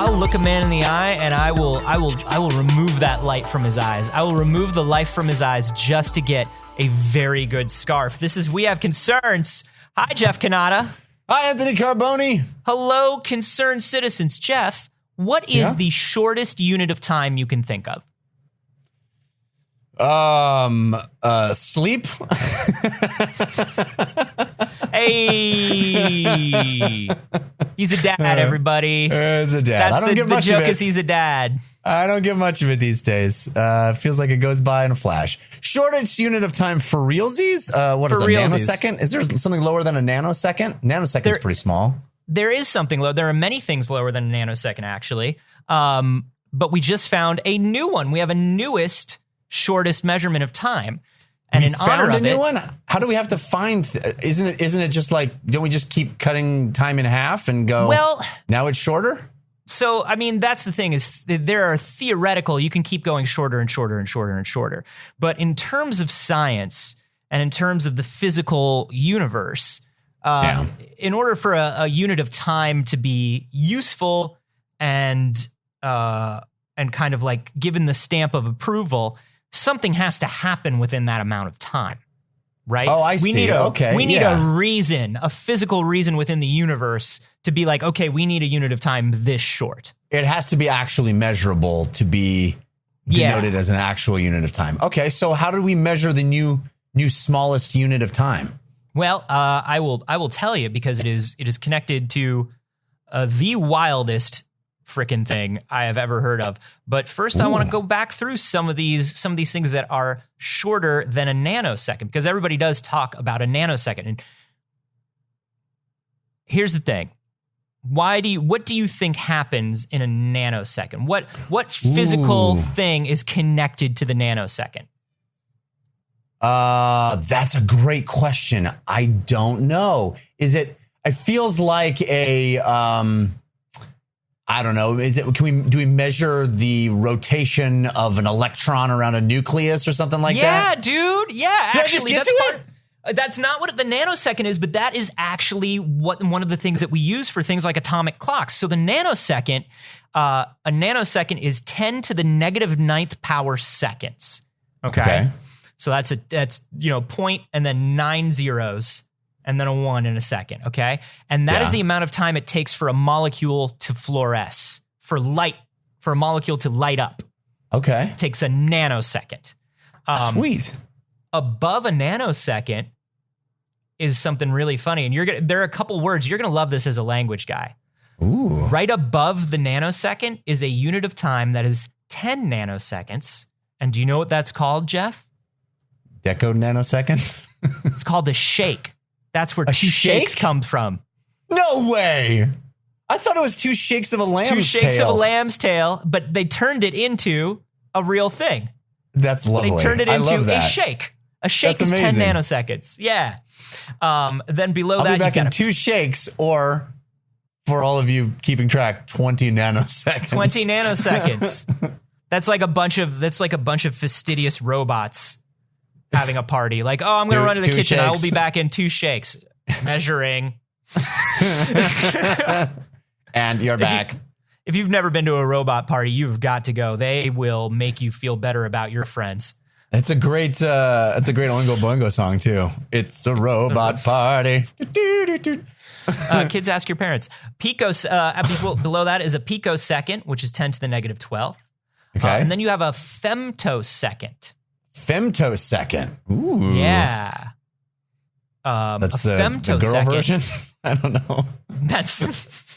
I'll look a man in the eye and I will remove that light from his eyes. I will remove the life from his eyes just to get a very good scarf. This is We Have Concerns. Hi, Jeff Cannata. Hi, Anthony Carboni. Hello, concerned citizens. Jeff, what is the shortest unit of time you can think of? Sleep. Hey, he's a dad, everybody. He's a dad. That's I don't get much the joke of it. is he's a dad. I don't get much of it these days. Feels like it goes by in a flash. Shortest unit of time for realsies? What is a nanosecond? Is there something lower than a nanosecond? Nanosecond is pretty small. There is something low. There are many things lower than a nanosecond, actually. But we just found a new one. We have a newest shortest measurement of time. And in honor of a new one? How do we have to find? Isn't it just like, don't we just keep cutting time in half and go, well, now it's shorter? So, I mean, that's the thing is there are theoretical, you can keep going shorter and shorter and shorter and shorter. But in terms of science and in terms of the physical universe, in order for a unit of time to be useful and kind of like given the stamp of approval, something has to happen within that amount of time, right? Oh, I see. We need a reason, a physical reason within the universe to be like, okay, we need a unit of time this short. It has to be actually measurable to be denoted as an actual unit of time. Okay, so how do we measure the new smallest unit of time? Well, I will tell you because it is connected to the wildest frickin' thing I have ever heard of. But first, I want to go back through some of these things that are shorter than a nanosecond, because everybody does talk about a nanosecond. And here's the thing: what do you think happens in a nanosecond? What physical thing is connected to the nanosecond? That's a great question. I don't know. It feels like a I don't know. Do we measure the rotation of an electron around a nucleus or something like that? Yeah, dude. Yeah, actually, that's not what the nanosecond is, but that is actually one of the things that we use for things like atomic clocks. So the nanosecond, a nanosecond is 10 to the negative ninth power seconds. Okay. So that's point and then 9 zeros. And then a 1 in a second, okay? And that is the amount of time it takes for a molecule to fluoresce, for a molecule to light up. Okay. It takes a nanosecond. Sweet. Above a nanosecond is something really funny. And there are a couple words. You're going to love this as a language guy. Ooh. Right above the nanosecond is a unit of time that is 10 nanoseconds. And do you know what that's called, Jeff? Deco nanoseconds? It's called a shake. That's where 2 shakes come from. No way. I thought it was 2 shakes of a lamb's tail. 2 shakes of a lamb's tail, but they turned it into a real thing. That's lovely. They turned it into a shake. A shake is 10 nanoseconds. Yeah. Then below I'll that, be back in 2 shakes, or for all of you keeping track, 20 nanoseconds. 20 nanoseconds. That's like a bunch of fastidious robots having a party. Like, oh, I'm going to run to the kitchen. Shakes. I will be back in 2 shakes. Measuring. And you're back. If you've never been to a robot party, you've got to go. They will make you feel better about your friends. It's a great Oingo Boingo song too. It's a robot party. Kids, ask your parents. Below that is a picosecond, which is 10 to the negative 12. Okay. And then you have a femtosecond. Femtosecond. Ooh. Yeah. That's the girl version? I don't know. That's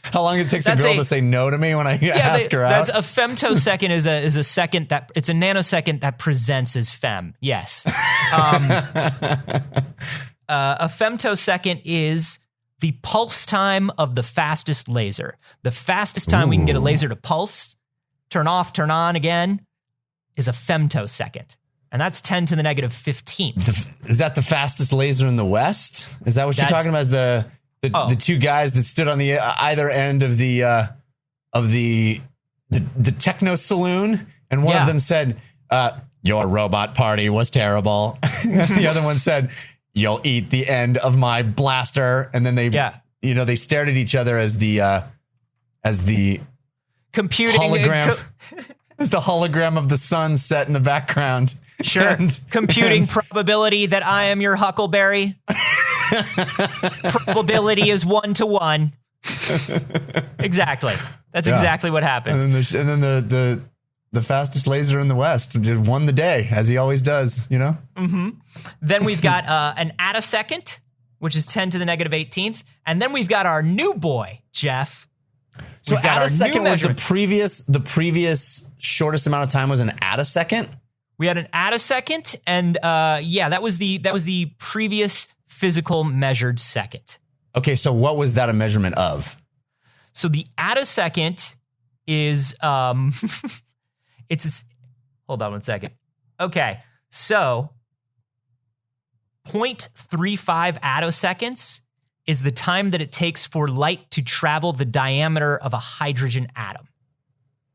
how long it takes a girl to say no to me when I ask her out. That's a femtosecond is a second it's a nanosecond that presents as fem. Yes. A femtosecond is the pulse time of the fastest laser. The fastest time we can get a laser to pulse, turn off, turn on again, is a femtosecond. And that's 10 to the negative 15th. Is that the fastest laser in the West? Is that what you're talking about? The 2 guys that stood on the either end of the techno saloon, and one of them said, "Your robot party was terrible." The other one said, "You'll eat the end of my blaster." And then they stared at each other as the computing hologram. It's the hologram of the sun set in the background. Sure. Computing probability that I am your Huckleberry. Probability is 1-to-1. Exactly. That's exactly what happens. And then the fastest laser in the West won the day, as he always does, you know? Mm-hmm. Then we've got an attosecond, which is 10 to the negative 18th. And then we've got our new boy, Jeff. So attosecond was the previous shortest amount of time was an attosecond? We had an attosecond, and that was the previous physical measured second. Okay, so what was that a measurement of? So the attosecond is hold on one second. Okay, so 0.35 attoseconds is the time that it takes for light to travel the diameter of a hydrogen atom.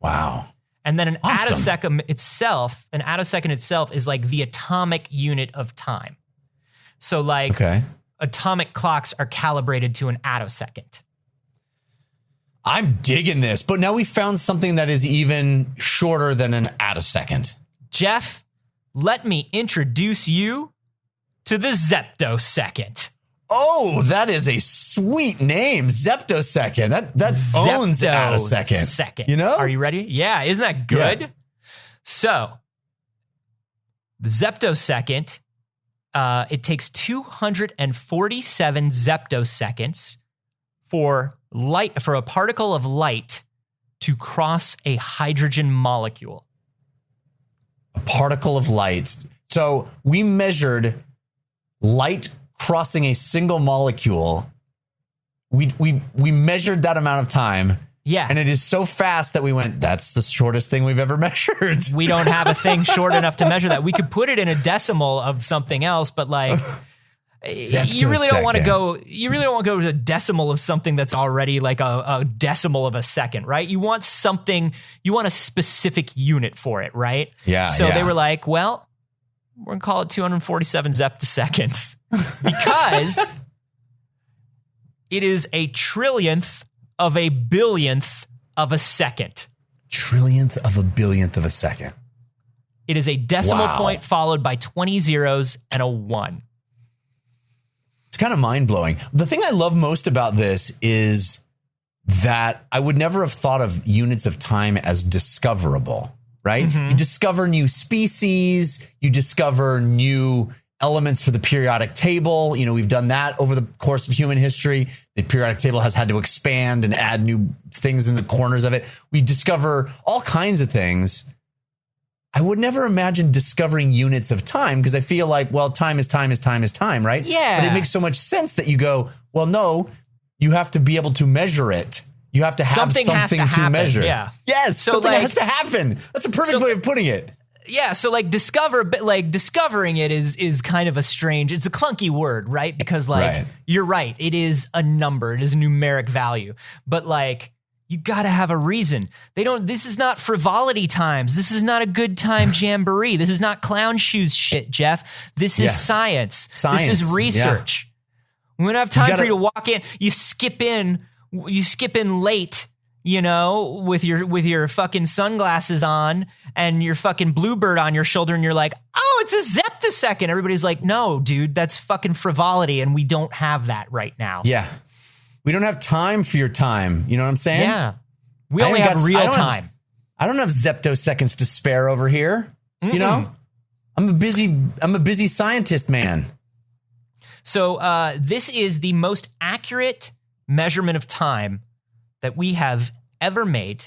Wow. And then an Awesome. attosecond itself is like the atomic unit of time. So like atomic clocks are calibrated to an attosecond. I'm digging this, but now we found something that is even shorter than an attosecond. Jeff, let me introduce you to the Zeptosecond. Oh, that is a sweet name, Zeptosecond. That owns attosecond. You know? Are you ready? Yeah, isn't that good? Yeah. So, the Zeptosecond, it takes 247 zeptoseconds for a particle of light to cross a hydrogen molecule. A particle of light. So we measured light crossing a single molecule. We measured that amount of time. Yeah. And it is so fast that we went, that's the shortest thing we've ever measured. We don't have a thing short enough to measure that. We could put it in a decimal of something else, but like you really don't want to go to a decimal of something that's already like a decimal of a second, right? You want a specific unit for it, right? Yeah. So they were like, well, we're going to call it 247 zeptoseconds because it is a trillionth of a billionth of a second. Trillionth of a billionth of a second. It is a decimal point followed by 20 zeros and a 1. It's kind of mind blowing. The thing I love most about this is that I would never have thought of units of time as discoverable, right? Mm-hmm. You discover new species, you discover new elements for the periodic table. You know, we've done that over the course of human history. The periodic table has had to expand and add new things in the corners of it. We discover all kinds of things. I would never imagine discovering units of time because I feel like, well, time is time is time is time, right? Yeah. But it makes so much sense that you go, well, no, you have to be able to measure it. You have to have something to measure. Yeah. Yes, so something has to happen. That's a perfect way of putting it. Yeah, so like discovering it is kind of it's a clunky word, right? Because you're right, it is a number, it is a numeric value. But like you got to have a reason. This is not frivolity times. This is not a good time jamboree. This is not clown shoes shit, Jeff. This is science. This is research. Yeah. We don't have time for you to walk in. You skip in late, you know, with your fucking sunglasses on and your fucking bluebird on your shoulder, and you're like, oh, it's a zeptosecond. Everybody's like, no, dude, that's fucking frivolity, and we don't have that right now. Yeah. We don't have time for your time. You know what I'm saying? Yeah. We only have real time. I don't have zeptoseconds to spare over here. Mm-mm. You know? I'm a busy scientist, man. So this is the most accurate measurement of time that we have ever made.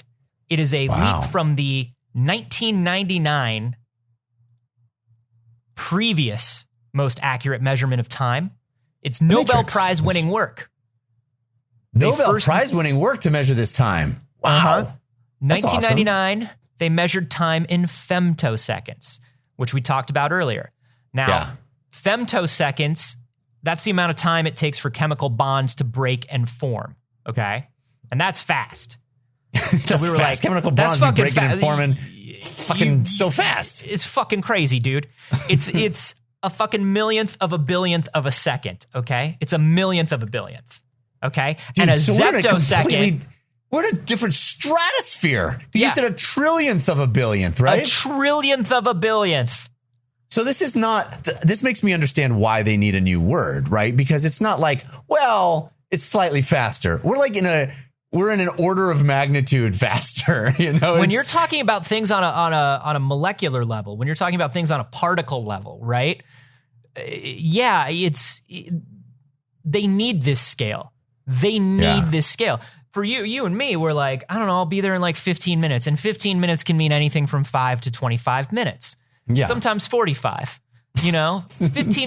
It is a leap from the 1999 previous most accurate measurement of time. It's Nobel Prize winning work. Nobel Prize winning work to measure this time. Wow. 1999, they measured time in femtoseconds, which we talked about earlier. Now, femtoseconds, that's the amount of time it takes for chemical bonds to break and form. Okay. And that's fast. So we were fast. Like, chemical bonds be breaking and forming fucking so fast. It's fucking crazy, dude. It's a fucking millionth of a billionth of a second. Okay. It's a millionth of a billionth. Okay. Dude, and a so zeptosecond. We're in a different stratosphere. You said a trillionth of a billionth, right? A trillionth of a billionth. So this is not, this makes me understand why they need a new word, right? Because it's not like, well, it's slightly faster. We're in an order of magnitude faster. When you're talking about things on a molecular level, when you're talking about things on a particle level, right? Yeah, they need this scale. They need this scale. For you and me, we're like, I don't know, I'll be there in like 15 minutes. And 15 minutes can mean anything from 5 to 25 minutes. Yeah. Sometimes 45. 15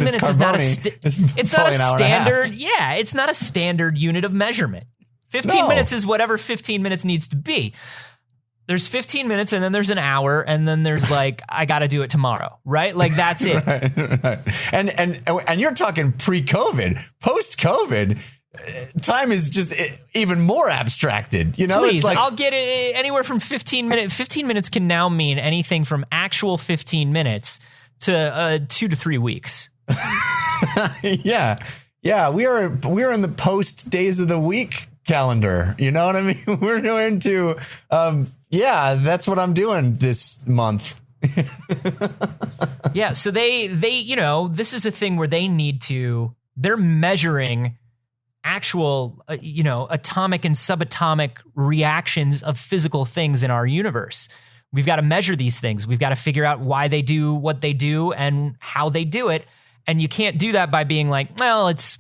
minutes is not it's not a standard. Yeah, it's not a standard unit of measurement. 15 minutes is whatever 15 minutes needs to be. There's 15 minutes and then there's an hour and then there's like, I got to do it tomorrow, right? Like that's it. Right. And you're talking pre-COVID, post-COVID, time is just even more abstracted. Please, it's like, I'll get it anywhere from 15 minutes. 15 minutes can now mean anything from actual 15 minutes to 2 to 3 weeks. Yeah. We are in the post days of the week calendar. You know what I mean? We're going to, that's what I'm doing this month. Yeah. So they, this is a thing where they're measuring actual, atomic and subatomic reactions of physical things in our universe. We've got to measure these things. We've got to figure out why they do what they do and how they do it. And you can't do that by being like, well, it's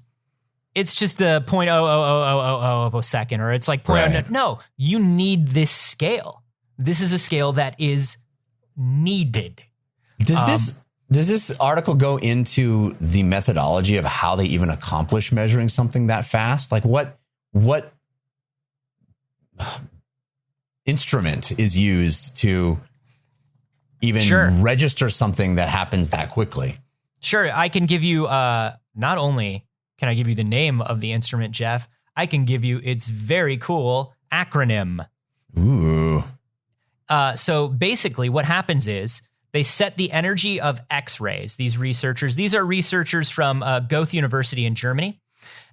just a 0.00000 of a second, or it's like No, you need this scale. This is a scale that is needed. Does this article go into the methodology of how they even accomplish measuring something that fast? Like what instrument is used to even register something that happens that quickly? Sure. I can give you, not only can I give you the name of the instrument, Jeff, I can give you its very cool acronym. Ooh. So basically what happens is they set the energy of X-rays. These are researchers from Goethe University in Germany.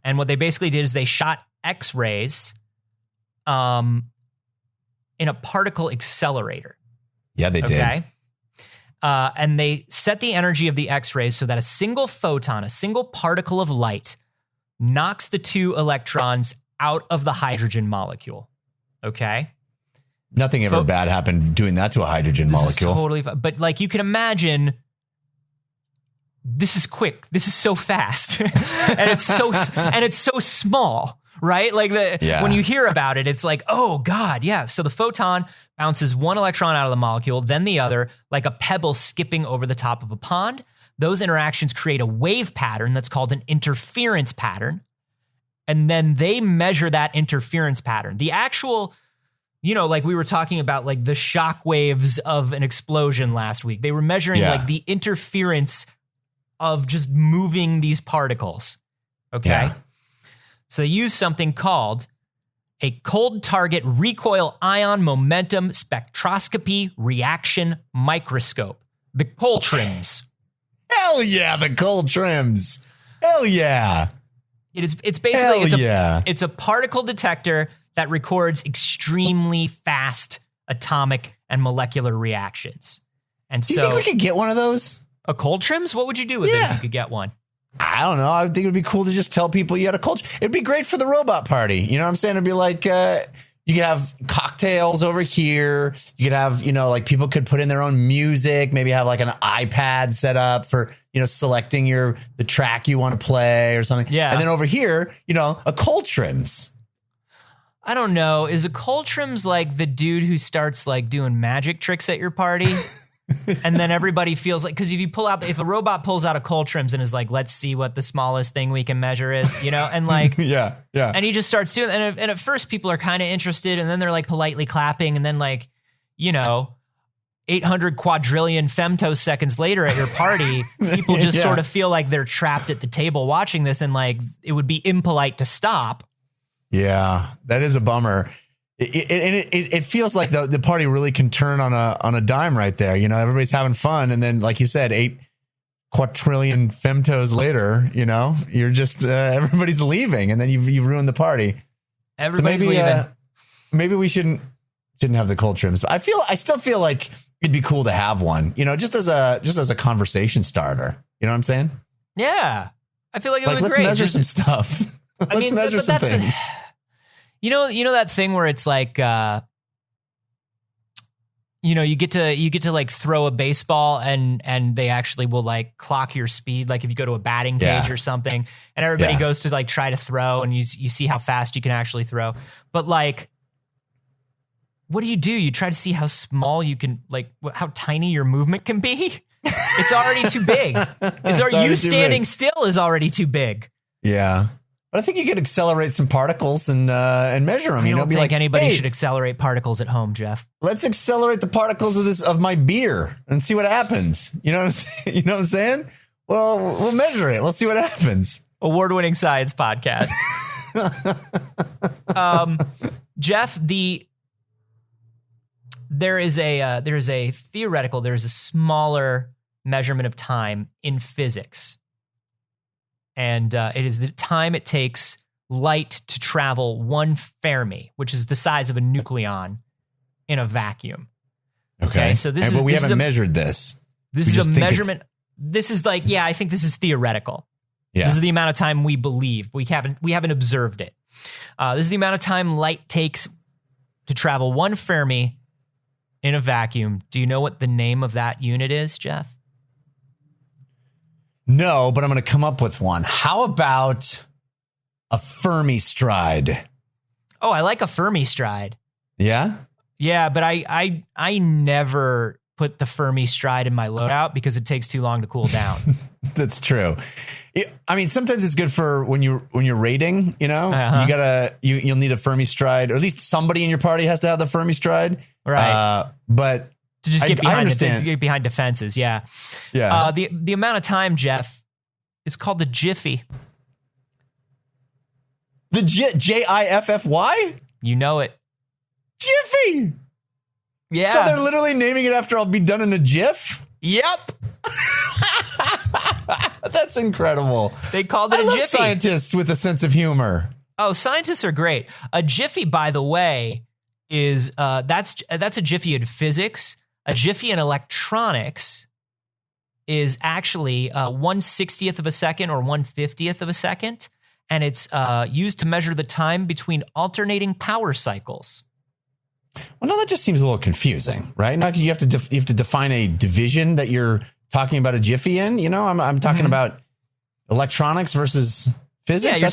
And what they basically did is they shot X-rays in a particle accelerator. Yeah, they did. Okay. And they set the energy of the X-rays so that a single photon, a single particle of light, knocks the 2 electrons out of the hydrogen molecule. Okay. Nothing ever bad happened doing that to a hydrogen molecule. Is totally fine. But like you can imagine, this is quick. This is so fast, and it's so small, right? Like when you hear about it, it's like, oh God, yeah. So the photon bounces 1 electron out of the molecule, then the other, like a pebble skipping over the top of a pond. Those interactions create a wave pattern that's called an interference pattern, and then they measure that interference pattern. The actual, like we were talking about, like the shock waves of an explosion last week. They were measuring like the interference of just moving these particles. Okay. Yeah. So they use something called a cold target recoil ion momentum spectroscopy reaction microscope. The Coltrims. Hell yeah, the Coltrims. Hell yeah. It's basically it's a particle detector that records extremely fast atomic and molecular reactions. And you think we could get one of those? A Coltrims? What would you do with it if you could get one? I don't know. I think it would be cool to just tell people you had a culture. It'd be great for the robot party. You know what I'm saying? It'd be like, you could have cocktails over here. You could have, like people could put in their own music, maybe have like an iPad set up for, selecting the track you want to play or something. Yeah. And then over here, a Coltrims. I don't know. Is a Coltrims like the dude who starts like doing magic tricks at your party? And then everybody feels like, because if a robot pulls out a Coltrims and is like, let's see what the smallest thing we can measure is, and like, yeah. And he just starts doing it. And at first people are kind of interested, and then they're like politely clapping. And then like, 800 quadrillion femtoseconds later at your party, people just sort of feel like they're trapped at the table watching this, and like, it would be impolite to stop. Yeah, that is a bummer. It feels like the party really can turn on a dime right there. Everybody's having fun. And then, like you said, 8 quadrillion femtos later, you're just, everybody's leaving, and then you've ruined the party. Everybody's leaving. maybe we shouldn't have the cold trims, but I still feel like it'd be cool to have one, just as a conversation starter. You know what I'm saying? Yeah. I feel like it would be let's great. measure some stuff. Let's measure some things. You know that thing where it's like, you get to like throw a baseball and they actually will like clock your speed. Like if you go to a batting cage or something and everybody goes to like try to throw and you see how fast you can actually throw. But like, what do? You try to see how small you can, like how tiny your movement can be. It's already too big. You standing still is already too big. Yeah. But I think you could accelerate some particles and measure them. I don't think anybody should accelerate particles at home, Jeff. Let's accelerate the particles of my beer and see what happens. You know what I'm saying? Well, we'll measure it. Let's see what happens. Award-winning science podcast. Jeff, there is a smaller measurement of time in physics. And it is the time it takes light to travel 1 Fermi, which is the size of a nucleon in a vacuum. Okay. So but we haven't measured this. This is a measurement. This is like, I think this is theoretical. Yeah. This is the amount of time we believe. We haven't observed it. This is the amount of time light takes to travel 1 Fermi in a vacuum. Do you know what the name of that unit is, Jeff? No, but I'm going to come up with one. How about a Fermi stride? Oh, I like a Fermi stride. Yeah? Yeah, but I never put the Fermi stride in my loadout because it takes too long to cool down. That's true. I mean, sometimes it's good for when you're raiding, Uh-huh. You'll need a Fermi stride, or at least somebody in your party has to have the Fermi stride. Right. But to just get behind defenses, yeah. Yeah. The amount of time, Jeff, is called the Jiffy. The Jiffy? You know it. Jiffy. Yeah. So they're literally naming it after I'll be done in a GIF? Yep. That's incredible. They called it a Jiffy. Scientists with a sense of humor. Oh, scientists are great. A Jiffy, by the way, is that's a Jiffy in physics. A Jiffy in electronics is actually 1/60th of a second or 1/50th of a second, and it's used to measure the time between alternating power cycles. Well, no, that just seems a little confusing, right? Now, you have to define a division that you're talking about a Jiffy in. I'm talking about electronics versus physics. Yeah,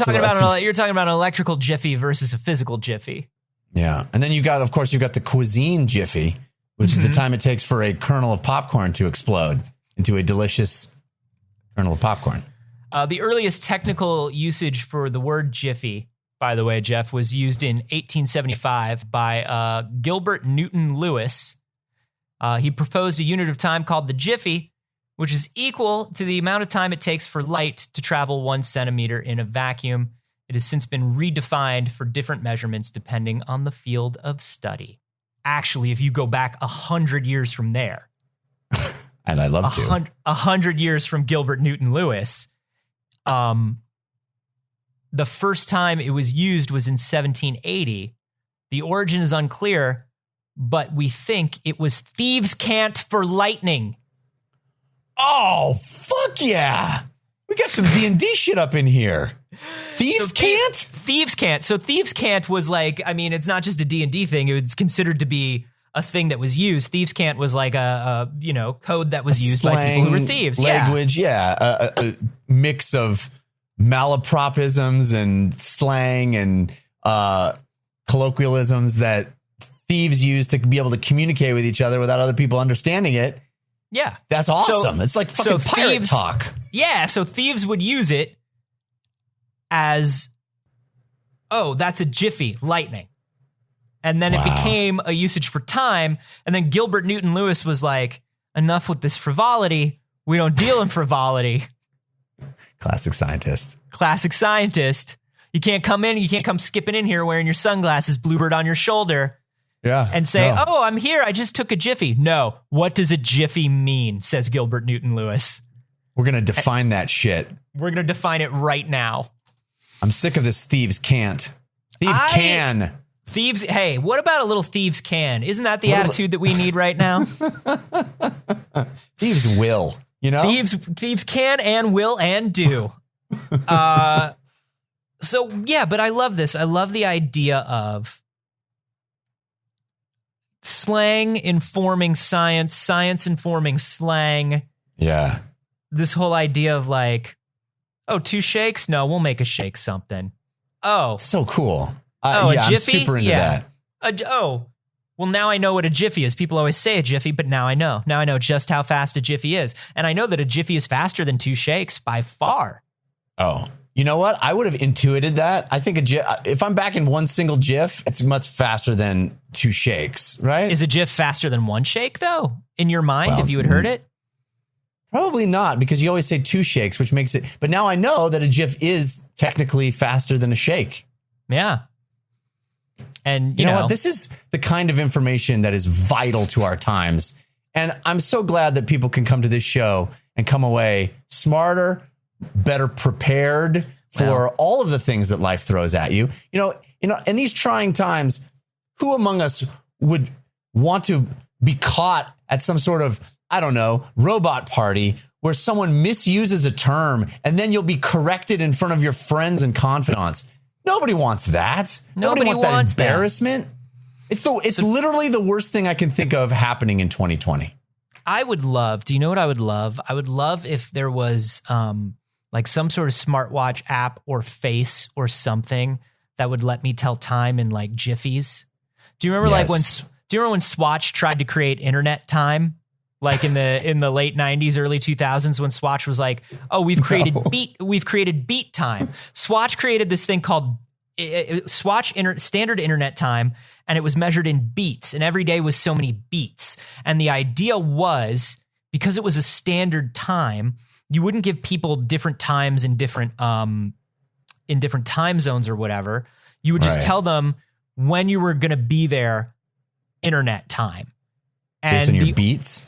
you're talking about an electrical Jiffy versus a physical Jiffy. Yeah, and then you've got the cuisine Jiffy, which is the time it takes for a kernel of popcorn to explode into a delicious kernel of popcorn. The earliest technical usage for the word Jiffy, by the way, Jeff, was used in 1875 by Gilbert Newton Lewis. He proposed a unit of time called the Jiffy, which is equal to the amount of time it takes for light to travel 1 centimeter in a vacuum. It has since been redefined for different measurements depending on the field of study. Actually, if you go back 100 years from there, and I love to 100 years from Gilbert Newton Lewis, the first time it was used was in 1780. The origin is unclear, but we think it was thieves' cant for lightning. Oh, fuck yeah! We got some D&D shit up in here. Thieves' cant? Thieves' cant. So thieves' cant was like, I mean, it's not just a D&D thing. It was considered to be a thing that was used. Thieves' cant was like a code that was used by people who were thieves. Language, a mix of malapropisms and slang and colloquialisms that thieves use to be able to communicate with each other without other people understanding it. Yeah. That's awesome. It's like fucking pirate talk. Yeah, so thieves would use it as, oh, that's a Jiffy, lightning. And then it became a usage for time. And then Gilbert Newton Lewis was like, enough with this frivolity. We don't deal in frivolity. Classic scientist. You can't come skipping in here wearing your sunglasses, bluebird on your shoulder. Yeah. And say, oh, I'm here. I just took a Jiffy. No. What does a Jiffy mean? Says Gilbert Newton Lewis. We're going to define that shit. We're going to define it right now. I'm sick of this thieves' cant. Thieves' can. Thieves. Hey, what about a little thieves can? Isn't that the attitude that we need right now? Thieves will, you know? Thieves can and will and do. So yeah, but I love this. I love the idea of slang informing science, science informing slang. Yeah. This whole idea of like, oh, 2 shakes? No, we'll make a shake something. Oh. So cool. A yeah, jiffy? I'm super into that. Well, now I know what a jiffy is. People always say a jiffy, but now I know. Now I know just how fast a jiffy is. And I know that a jiffy is faster than 2 shakes by far. Oh, you know what? I would have intuited that. I think if I'm back in one single jiff, it's much faster than 2 shakes, right? Is a jiff faster than 1 shake, though, in your mind, if you had heard it? Probably not, because you always say 2 shakes, which makes it. But now I know that a jiff is technically faster than a shake. Yeah. And you know what? This is the kind of information that is vital to our times. And I'm so glad that people can come to this show and come away smarter, better prepared for all of the things that life throws at you. You know, in these trying times, who among us would want to be caught at some sort of, I don't know, robot party where someone misuses a term and then you'll be corrected in front of your friends and confidants? Nobody wants that. Nobody wants that embarrassment. That. It's literally the worst thing I can think of happening in 2020. I would love, do you know what I would love? I would love if there was like some sort of smartwatch app or face or something that would let me tell time in like jiffies. Do you remember do you remember when Swatch tried to create internet time? Like in the late 90s, early 2000s, when Swatch was like, "Oh, we've created beat time." Swatch created this thing called standard internet time, and it was measured in beats, and every day was so many beats. And the idea was, because it was a standard time, you wouldn't give people different times in different time zones or whatever. You would just tell them when you were going to be there, internet time. Based on your beats?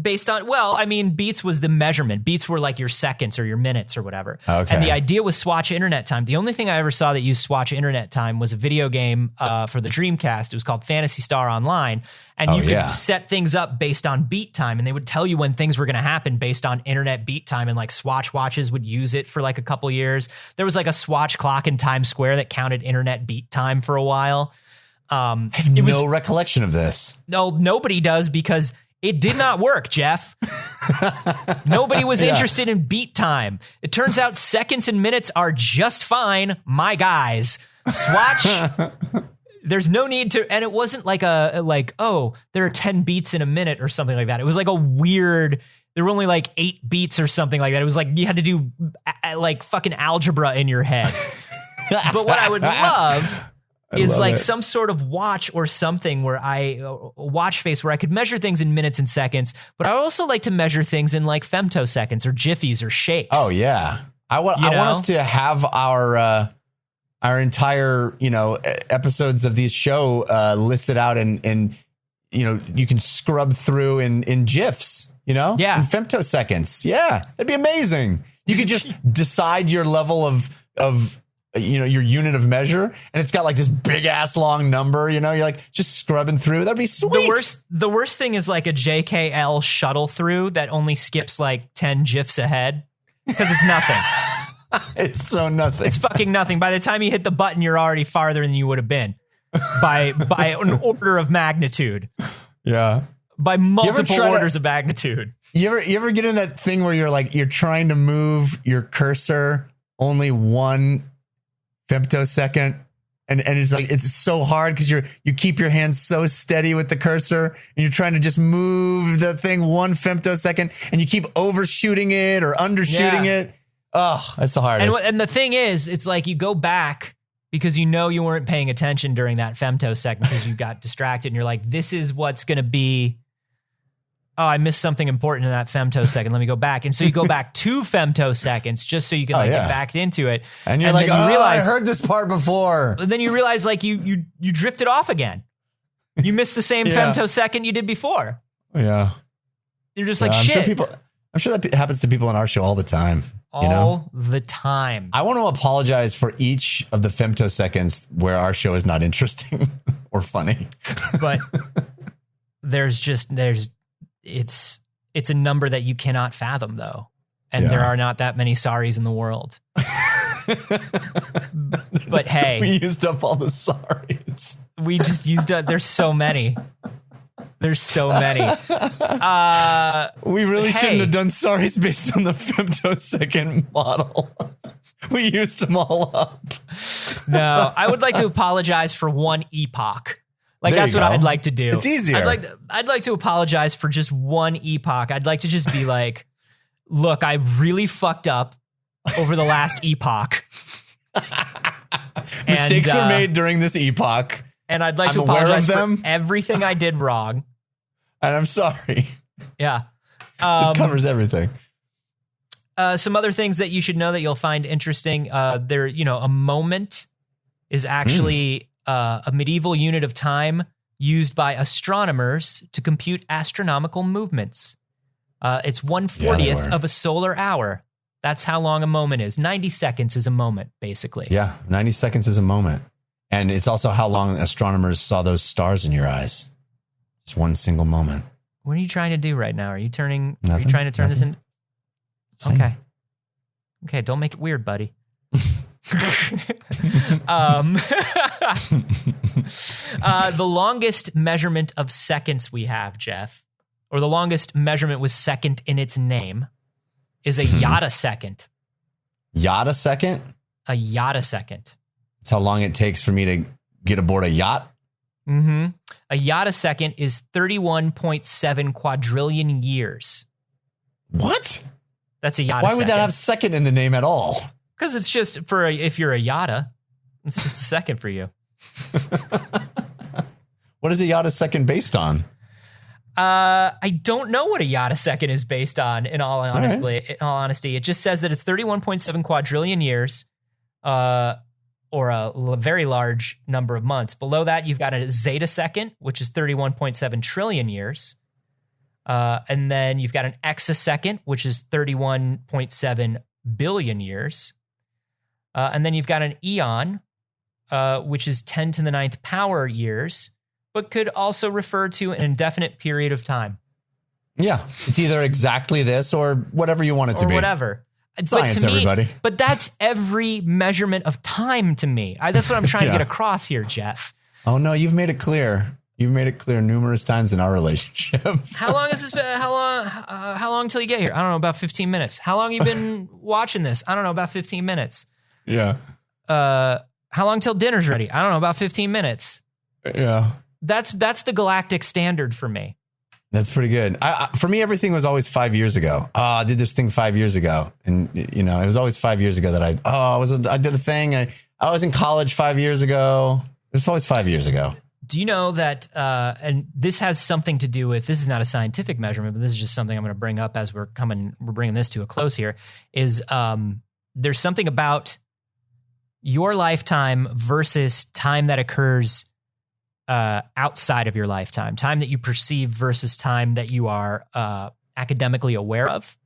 Based on, beats was the measurement. Beats were like your seconds or your minutes or whatever. Okay. And the idea was Swatch internet time. The only thing I ever saw that used Swatch internet time was a video game for the Dreamcast. It was called Phantasy Star Online. And you could set things up based on beat time. And they would tell you when things were going to happen based on internet beat time. And like Swatch watches would use it for like a couple years. There was like a Swatch clock in Times Square that counted internet beat time for a while. I have no recollection of this. No, nobody does, because it did not work, Jeff. Nobody was interested in beat time. It turns out seconds and minutes are just fine, my guys. Swatch, there's no need to, and it wasn't like oh, there are 10 beats in a minute or something like that. It was like a weird, there were only like 8 beats or something like that. It was like you had to do like fucking algebra in your head. But what I would love is like some sort of watch or something where a watch face where I could measure things in minutes and seconds, but I also like to measure things in like femtoseconds or jiffies or shakes. Oh yeah. I want us to have our entire, episodes of these show listed out and you can scrub through in GIFs, in femtoseconds. Yeah. That'd be amazing. You could just decide your level of your unit of measure, and it's got like this big ass long number, you're like just scrubbing through. That'd be sweet. The worst thing is like a JKL shuttle through that only skips like 10 GIFs ahead, because it's nothing. It's so nothing. It's fucking nothing. By the time you hit the button, you're already farther than you would have been by an order of magnitude. Yeah. By multiple orders of magnitude. You ever get in that thing where you're trying to move your cursor only 1 femtosecond, and it's like it's so hard because you keep your hand so steady with the cursor, and you're trying to just move the thing 1 femtosecond, and you keep overshooting it or undershooting it. Oh, that's the hardest. And the thing is, it's like you go back because you weren't paying attention during that femtosecond because you got distracted, and you're like, this is what's going to be. Oh, I missed something important in that femtosecond. Let me go back. And so you go back 2 femtoseconds just so you can get back into it. And you're like, I heard this part before. And then you realize like you drifted off again. You missed the same femtosecond you did before. Yeah. You're just like, shit. I'm sure that happens to people on our show all the time. all the time. I want to apologize for each of the femtoseconds where our show is not interesting or funny. But it's a number that you cannot fathom, though. And there are not that many sorries in the world. But hey, we used up all the sorries. We just used up. There's so many. There's so many. We really shouldn't have done sorries based on the femtosecond model. We used them all up. No, I would like to apologize for one epoch. Like, that's what I'd like to do. It's easier. I'd like to apologize for just one epoch. I'd like to just be like, look, I really fucked up over the last epoch. Mistakes were made during this epoch. And I'd like to apologize for everything I did wrong. And I'm sorry. Yeah. It covers everything. Some other things that you should know that you'll find interesting. A moment is actually a medieval unit of time used by astronomers to compute astronomical movements. It's 1/40th of a solar hour. That's how long a moment is. 90 seconds is a moment, basically. Yeah, 90 seconds is a moment. And it's also how long astronomers saw those stars in your eyes. It's one single moment. What are you trying to do right now? Are you trying to turn this in? Same. Okay. Okay, don't make it weird, buddy. The longest measurement of seconds we have, Jeff, or the longest measurement with second in its name, is a yottasecond. Yottasecond? A yottasecond. That's how long it takes for me to get aboard a yacht? Mm-hmm. A yottasecond is 31.7 quadrillion years. What? That's a yottasecond. Why would that have second in the name at all? Because it's just if you're a yotta, it's just a second for you. What is a yottasecond based on? I don't know what a yottasecond is based on, in all honesty. It just says that it's 31.7 quadrillion years, or a very large number of months. Below that, you've got a zetasecond, which is 31.7 trillion years. And then you've got an exasecond, which is 31.7 billion years. And then you've got an eon, which is 10 to the ninth power years, but could also refer to an indefinite period of time. Yeah, it's either exactly this or whatever you want it to be. Or whatever. Science, to me, everybody. But that's every measurement of time to me. That's what I'm trying to get across here, Jeff. Oh, no, you've made it clear. You've made it clear numerous times in our relationship. How long is this? How long till you get here? I don't know, about 15 minutes. How long you been watching this? I don't know, about 15 minutes. Yeah. How long till dinner's ready? I don't know, about 15 minutes. Yeah. That's the galactic standard for me. That's pretty good. For me, everything was always 5 years ago. I did this thing 5 years ago. And, it was always 5 years ago that I did a thing. I was in college 5 years ago. It was always 5 years ago. Do you know that, and this has something to do with, this is not a scientific measurement, but this is just something I'm going to bring up as we're bringing this to a close here, is there's something about your lifetime versus time that occurs outside of your lifetime, time that you perceive versus time that you are academically aware of.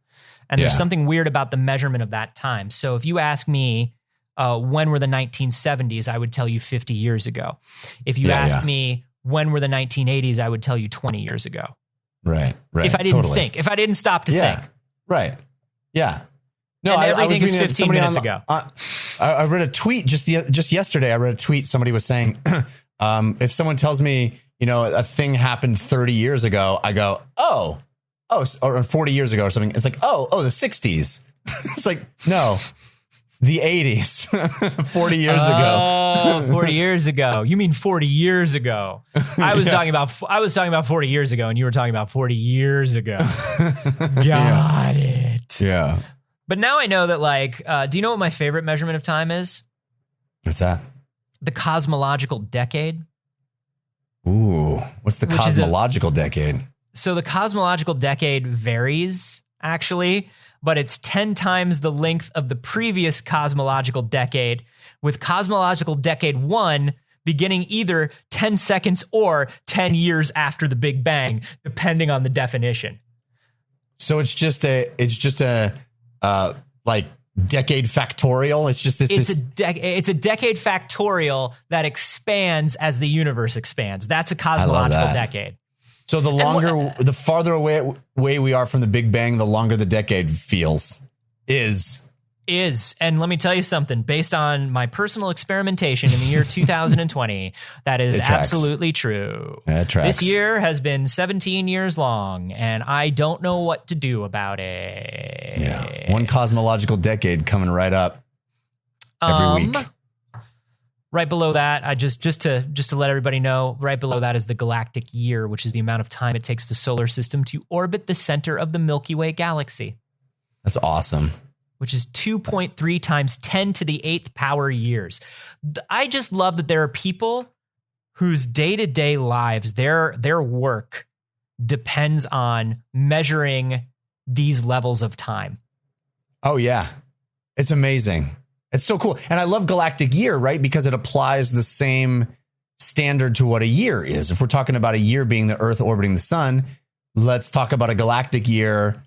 And there's something weird about the measurement of that time. So if you ask me, when were the 1970s, I would tell you 50 years ago. If you ask me, when were the 1980s, I would tell you 20 years ago. Right. If I didn't think, if I didn't stop to think. Right. Yeah. No, and everything is 15 minutes ago. I read a tweet just yesterday. I read a tweet. Somebody was saying, if someone tells me, a thing happened 30 years ago, I go, oh, or 40 years ago or something. It's like, the 60s. It's like, no, the 80s, 40 years ago. 40 years ago. You mean 40 years ago? I was talking about 40 years ago, and you were talking about 40 years ago. Got it. Yeah. But now I know that, do you know what my favorite measurement of time is? What's that? The cosmological decade. Ooh, what's the cosmological decade? So the cosmological decade varies, actually, but it's 10 times the length of the previous cosmological decade, with cosmological decade 1 beginning either 10 seconds or 10 years after the Big Bang, depending on the definition. So it's just a decade factorial. It's just this. It's a decade factorial that expands as the universe expands. That's a cosmological decade. So the farther away we are from the Big Bang, the longer the decade feels. And let me tell you something, based on my personal experimentation in the year 2020, that is absolutely true. It tracks. This year has been 17 years long, and I don't know what to do about it. Yeah. One cosmological decade coming right up every week. Right below that, I just to let everybody know, right below that is the galactic year, which is the amount of time it takes the solar system to orbit the center of the Milky Way galaxy. That's awesome. Which is 2.3 times 10 to the 8th power years. I just love that there are people whose day-to-day lives, their work depends on measuring these levels of time. Oh, yeah. It's amazing. It's so cool. And I love galactic year, right? Because it applies the same standard to what a year is. If we're talking about a year being the Earth orbiting the sun, let's talk about a galactic year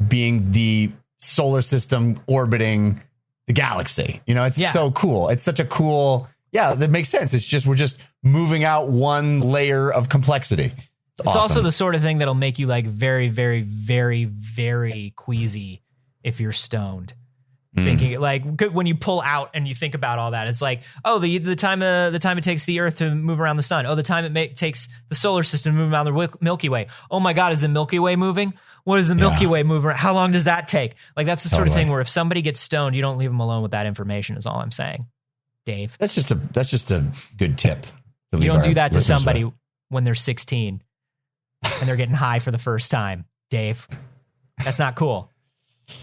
being the solar system orbiting the galaxy. It's so cool. It's such a cool, that makes sense. It's just, we're just moving out one layer of complexity. It's awesome. Also the sort of thing that'll make you like very, very, very, very queasy if you're stoned. Thinking like when you pull out and you think about all that, it's like, oh, the time it takes the Earth to move around the sun. Oh, the time it takes the solar system to move around the Milky Way. Oh my God, is the Milky Way moving? What is the Milky Way moving? How long does that take? Like that's the sort of thing where if somebody gets stoned, you don't leave them alone with that information. Is all I'm saying, Dave. That's just a good tip. You don't do that to somebody when they're 16 and they're getting high for the first time, Dave. That's not cool.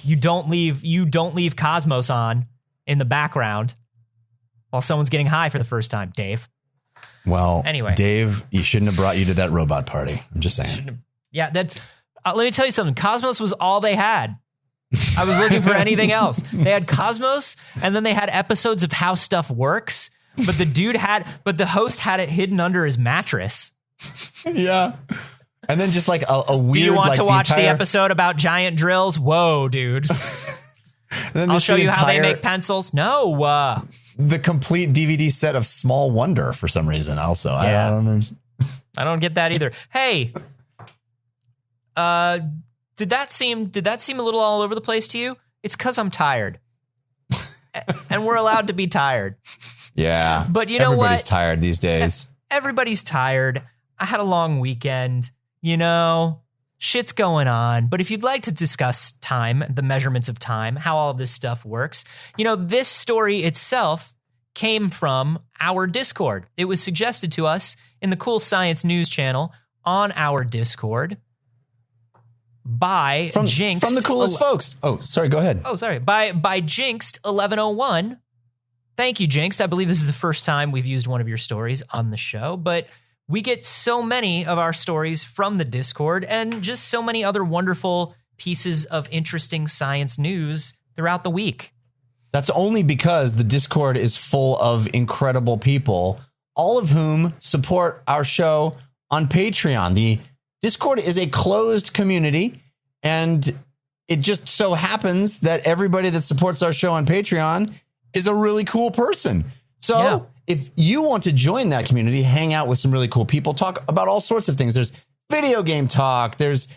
You don't leave Cosmos on in the background while someone's getting high for the first time, Dave. Well, anyway, Dave, you shouldn't have brought you to that robot party. I'm just saying. Yeah, that's. Let me tell you something. Cosmos was all they had. I was looking for anything else. They had Cosmos, and then they had episodes of How Stuff Works. But the host had it hidden under his mattress. Yeah. And then just like a weird. Do you want to watch the episode about giant drills? Whoa, dude. I'll show you how they make pencils. No. The complete DVD set of Small Wonder for some reason. Also, I don't get that either. Hey. Did that seem a little all over the place to you? It's because I'm tired. And we're allowed to be tired. Yeah. But you know everybody's tired these days. Everybody's tired. I had a long weekend. Shit's going on. But if you'd like to discuss time, the measurements of time, how all of this stuff works, this story itself came from our Discord. It was suggested to us in the Cool Science News channel on our Discord. By Jinxed. From the coolest folks. Oh, sorry. Go ahead. Oh, sorry. By Jinxed 1101. Thank you, Jinxed. I believe this is the first time we've used one of your stories on the show, but we get so many of our stories from the Discord and just so many other wonderful pieces of interesting science news throughout the week. That's only because the Discord is full of incredible people, all of whom support our show on Patreon. The Discord is a closed community, and it just so happens that everybody that supports our show on Patreon is a really cool person. So if you want to join that community, hang out with some really cool people, talk about all sorts of things. There's video game talk. There's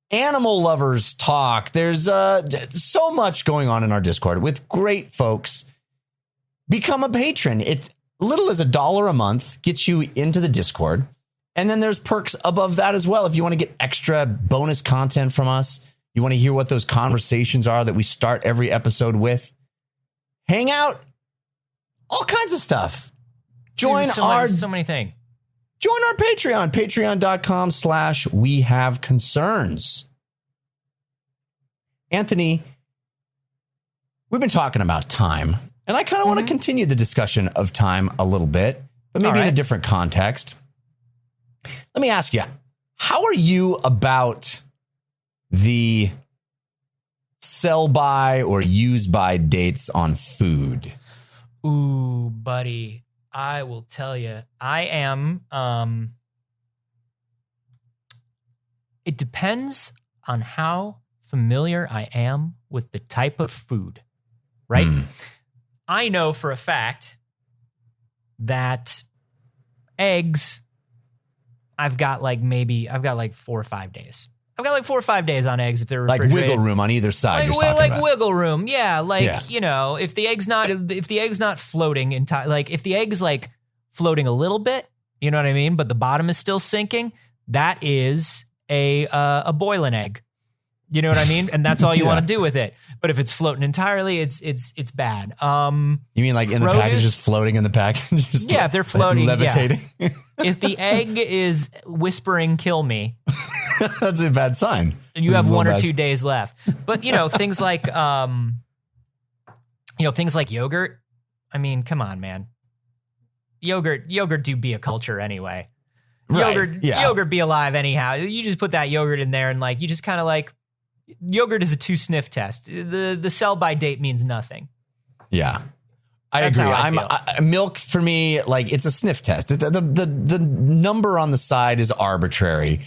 animal lovers talk. There's so much going on in our Discord with great folks. Become a patron. It little as $1 a month gets you into the Discord. And then there's perks above that as well. If you want to get extra bonus content from us, you want to hear what those conversations are that we start every episode with, hang out, all kinds of stuff. Join so many things. Join our Patreon, patreon.com/wehaveconcerns. Anthony, we've been talking about time, and I kind of want to continue the discussion of time a little bit, but maybe in a different context. Let me ask you, how are you about the sell by or use by dates on food? Ooh, buddy, I will tell you, I am, it depends on how familiar I am with the type of food. right? I know for a fact that eggs, I've got like 4 or 5 days. I've got like 4 or 5 days on eggs if they're like refrigerated. wiggle room on either side. Like wiggle room, yeah. Like you know, if the egg's not floating like if the egg's like floating a little bit, you know what I mean, but the bottom is still sinking, that is a boiling egg. You know what I mean? And that's all you want to do with it. But if it's floating entirely, it's bad. You mean like in the package, just floating in the package? Just if they're floating, levitating. Yeah. If the egg is whispering, "Kill me," that's a bad sign. And you have 1 or 2 days left. But you know, things like yogurt. I mean, come on, man. Yogurt do be a culture anyway. Right. Yogurt be alive anyhow. You just put that yogurt in there and like you just kind of like yogurt is a 2 sniff test. The sell by date means nothing. Yeah. That's agree. Milk for me, like it's a sniff test. The number on the side is arbitrary.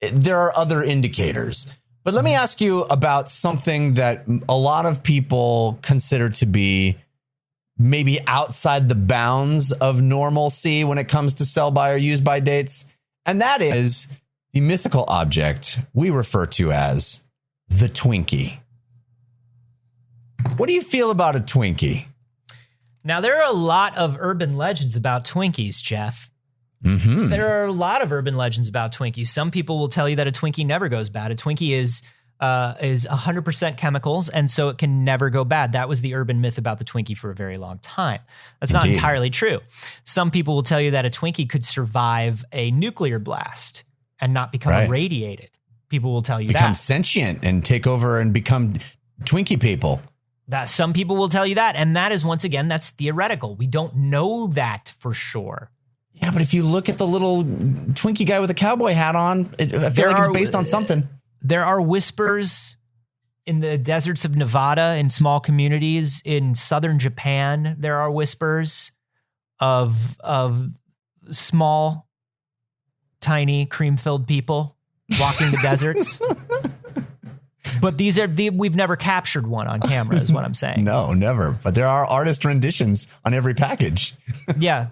There are other indicators. But let me ask you about something that a lot of people consider to be maybe outside the bounds of normalcy when it comes to sell by or use by dates. And that is the mythical object we refer to as the Twinkie. What do you feel about a Twinkie? Now, there are a lot of urban legends about Twinkies, Jeff. Mm-hmm. There are a lot of urban legends about Twinkies. Some people will tell you that a Twinkie never goes bad. A Twinkie is 100% chemicals, and so it can never go bad. That was the urban myth about the Twinkie for a very long time. That's not entirely true. Some people will tell you that a Twinkie could survive a nuclear blast and not become irradiated. People will tell you become sentient and take over and become Twinkie people. That some people will tell you that, and that is, once again, that's theoretical. We don't know that for sure. Yeah, but if you look at the little Twinkie guy with a cowboy hat on, I feel like it's based on something. There are whispers in the deserts of Nevada, in small communities in southern Japan. There are whispers of small, tiny, cream-filled people walking the deserts. But we've never captured one on camera, is what I'm saying. No, never. But there are artist renditions on every package. Yeah,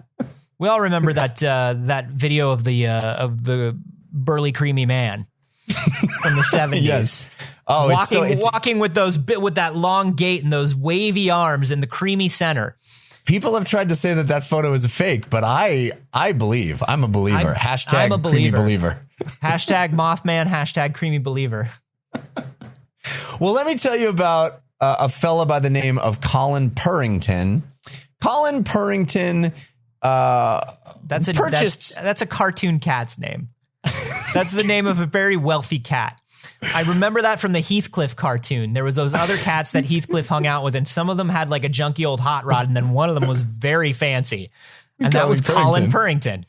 we all remember that video of the burly, creamy man from the 70s. Yes. Oh, walking with that long gait and those wavy arms in the creamy center. People have tried to say that photo is a fake, but I believe. I'm a believer. I'm a creamy believer. Hashtag Mothman. Hashtag creamy believer. Well, let me tell you about a fella by the name of Colin Purrington. Colin Purrington that's a cartoon cat's name. That's the name of a very wealthy cat. I remember that from the Heathcliff cartoon. There was those other cats that Heathcliff hung out with, and some of them had like a junky old hot rod, and then one of them was very fancy. And that was Colin Purrington.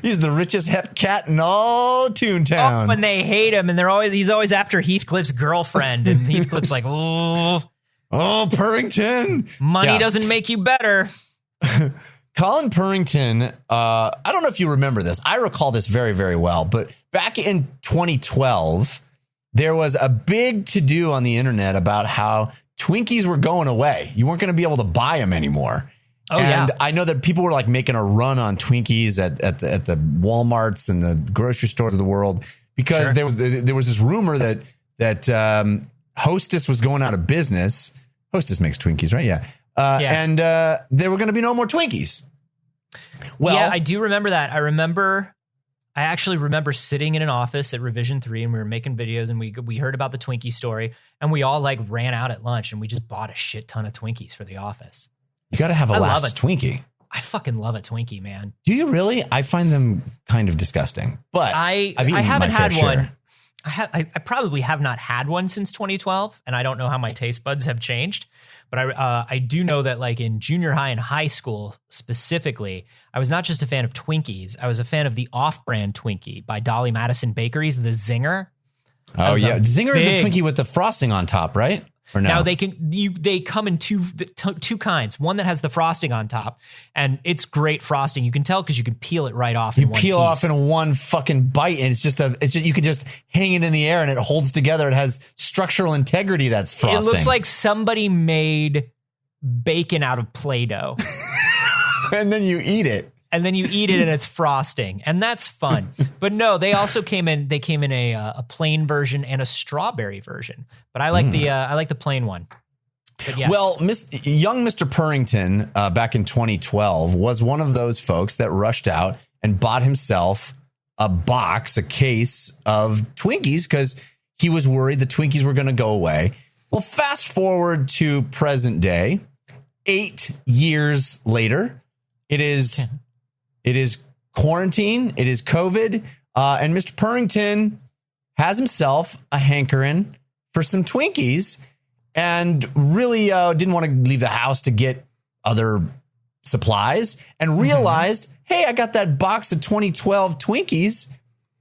He's the richest hep cat in all Toontown. Oh, and they hate him, and he's always after Heathcliff's girlfriend, and Heathcliff's like, oh, Purrington. Money doesn't make you better. Colin Purrington, I don't know if you remember this. I recall this very, very well. But back in 2012, there was a big to-do on the internet about how Twinkies were going away. You weren't going to be able to buy them anymore. And I know that people were like making a run on Twinkies at the Walmarts and the grocery stores of the world because there was this rumor that Hostess was going out of business. Hostess makes Twinkies, right? Yeah. And there were going to be no more Twinkies. Well, yeah, I do remember that. I actually remember sitting in an office at Revision 3 and we were making videos and we heard about the Twinkie story and we all like ran out at lunch and we just bought a shit ton of Twinkies for the office. You got to have a last Twinkie. I fucking love a Twinkie, man. Do you really? I find them kind of disgusting, but I haven't had one. I probably have not had one since 2012, and I don't know how my taste buds have changed. But I do know that like in junior high and high school specifically, I was not just a fan of Twinkies. I was a fan of the off-brand Twinkie by Dolly Madison Bakeries, the Zinger. Oh, yeah. Zinger is the Twinkie with the frosting on top, right? Or no? Now they come in two kinds. One that has the frosting on top, and it's great frosting. You can tell because you can peel it right off. You peel off in one fucking bite, and it's just you can just hang it in the air, and it holds together. It has structural integrity. That's frosting. It looks like somebody made bacon out of Play-Doh, and then you eat it. And it's frosting, and that's fun. But no, they also came in. They came in a plain version and a strawberry version. But I like the plain one. But yes. Well, young Mr. Purrington back in 2012 was one of those folks that rushed out and bought himself a case of Twinkies because he was worried the Twinkies were going to go away. Well, fast forward to present day, 8 years later, it is quarantine. It is COVID. And Mr. Purrington has himself a hankering for some Twinkies and really didn't want to leave the house to get other supplies and realized, hey, I got that box of 2012 Twinkies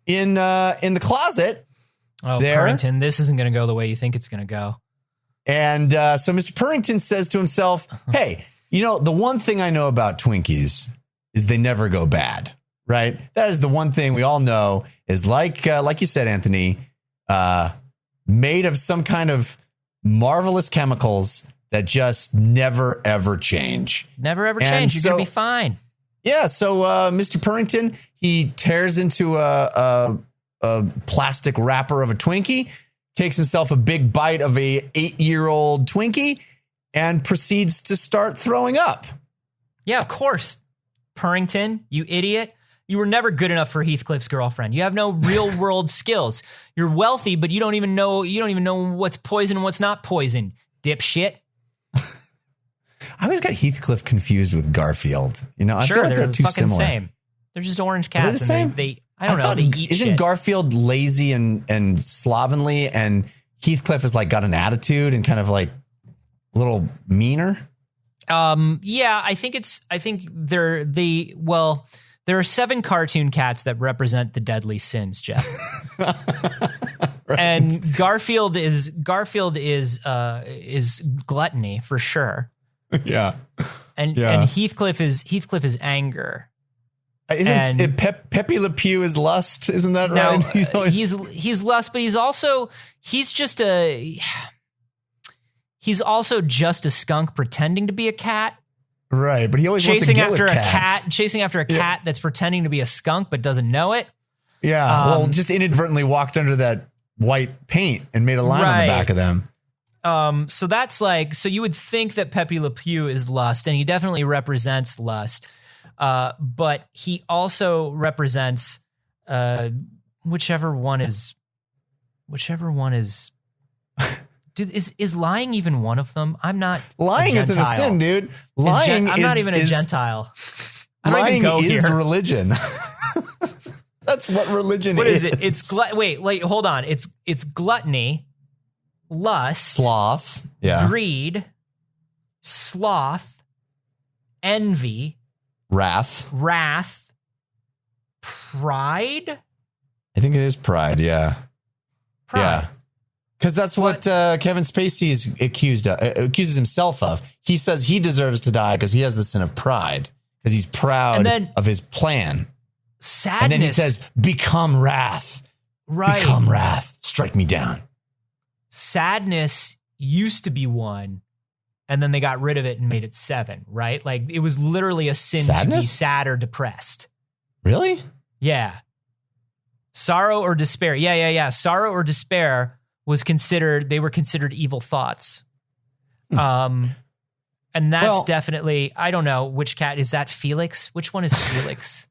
in the closet. Oh, there. Purrington, this isn't going to go the way you think it's going to go. And so Mr. Purrington says to himself, hey, the one thing I know about Twinkies is they never go bad, right? That is the one thing we all know is like you said, Anthony, made of some kind of marvelous chemicals that just never, ever change. Never, ever change. You're going to be fine. Yeah. So Mr. Purrington, he tears into a plastic wrapper of a Twinkie, takes himself a big bite of a 8-year-old Twinkie, and proceeds to start throwing up. Yeah, of course. Purrington, you idiot. You were never good enough for Heathcliff's girlfriend. You have no real world skills. You're wealthy, but you don't even know what's poison and what's not poison, dipshit. I always got Heathcliff confused with Garfield. I feel like they're too fucking similar. Same. They're just orange cats. Are they the same? I don't know. They eat isn't shit. Garfield lazy and slovenly, and Heathcliff has like got an attitude and kind of like a little meaner? Yeah, I think there are 7 cartoon cats that represent the deadly sins, Jeff. Right. And Garfield is gluttony for sure. Yeah. And Heathcliff is anger. Isn't it Pepe Le Pew is lust? Isn't that right? He's lust, but he's also just a skunk pretending to be a cat. Right, but he always wants to get with cats. Chasing after a cat that's pretending to be a skunk but doesn't know it. Yeah, just inadvertently walked under that white paint and made a line on the back of them. So that's so you would think that Pepe Le Pew is lust, and he definitely represents lust. But he also represents whichever one is. Dude, is lying even one of them? I'm not. Lying isn't a sin, dude. Lying I'm not even a Gentile. Lying is religion. That's what religion is. What is it? It's wait, hold on. It's gluttony, lust, sloth, greed, sloth, envy, wrath, pride. I think it is pride. Yeah. Pride. Yeah. Because that's what Kevin Spacey is accuses himself of. He says he deserves to die because he has the sin of pride, because he's proud of his plan. Sadness. And then he says, become wrath. Right. Become wrath. Strike me down. Sadness used to be 1, and then they got rid of it and made it 7, right? Like it was literally a sin to be sad or depressed. Really? Yeah. Sorrow or despair. Yeah. Sorrow or despair were considered evil thoughts. And that's definitely, I don't know which cat is that. Felix? Which one is Felix?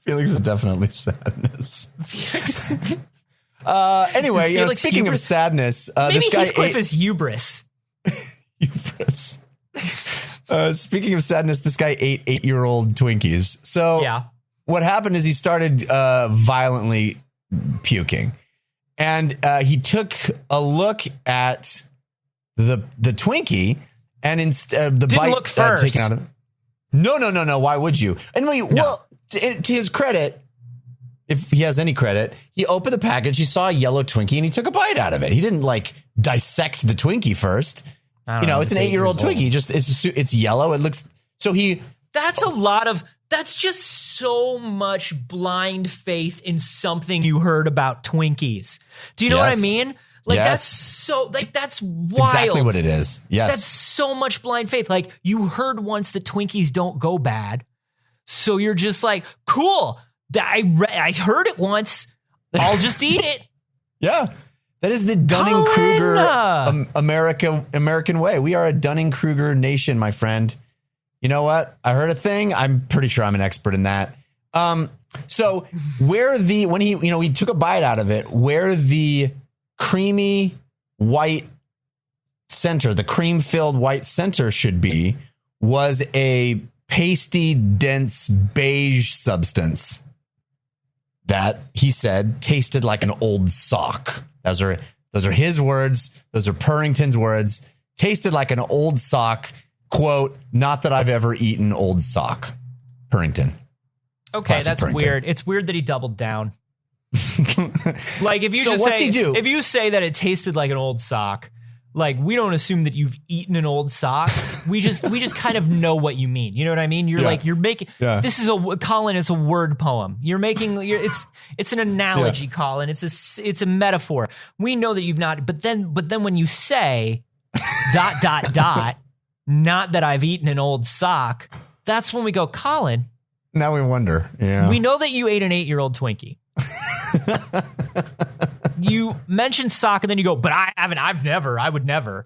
Felix is definitely sadness. Felix. Anyway, speaking of sadness, maybe this guy Heathcliff is hubris. Hubris. Speaking of sadness, this guy ate 8-year-old Twinkies. So what happened is he started violently puking. And he took a look at the Twinkie, and instead the didn't bite look first. Taken out of. No. Why would you? Anyway, well, to his credit, if he has any credit, he opened the package. He saw a yellow Twinkie, and he took a bite out of it. He didn't dissect the Twinkie first. It's an 8-year-old Twinkie. Just it's yellow. It looks That's just so much blind faith in something you heard about Twinkies. Do you know what I mean? That's wild. Exactly what it is. Yes. That's so much blind faith. Like, you heard once that Twinkies don't go bad. So you're just like, cool. I heard it once. I'll just eat it. Yeah. That is the Dunning-Kruger American way. We are a Dunning-Kruger nation, my friend. You know what? I heard a thing. I'm pretty sure I'm an expert in that. So when he took a bite out of it, where the creamy white center, the cream-filled white center should be, was a pasty, dense beige substance that he said tasted like an old sock. Those are his words. Those are Purrington's words. Tasted like an old sock. Quote, not that I've ever eaten old sock. Purrington. Okay, that's weird. It's weird that he doubled down. Like, if you if you say that it tasted like an old sock, like, we don't assume that you've eaten an old sock. We just kind of know what you mean. You know what I mean? You're making this is Colin is a word poem. It's an analogy, Colin. It's a metaphor. We know that you've not, but then when you say ... not that I've eaten an old sock, that's when we go, Colin. Now we wonder. Yeah. We know that you ate an 8-year-old Twinkie. You mentioned sock and then you go, but I would never.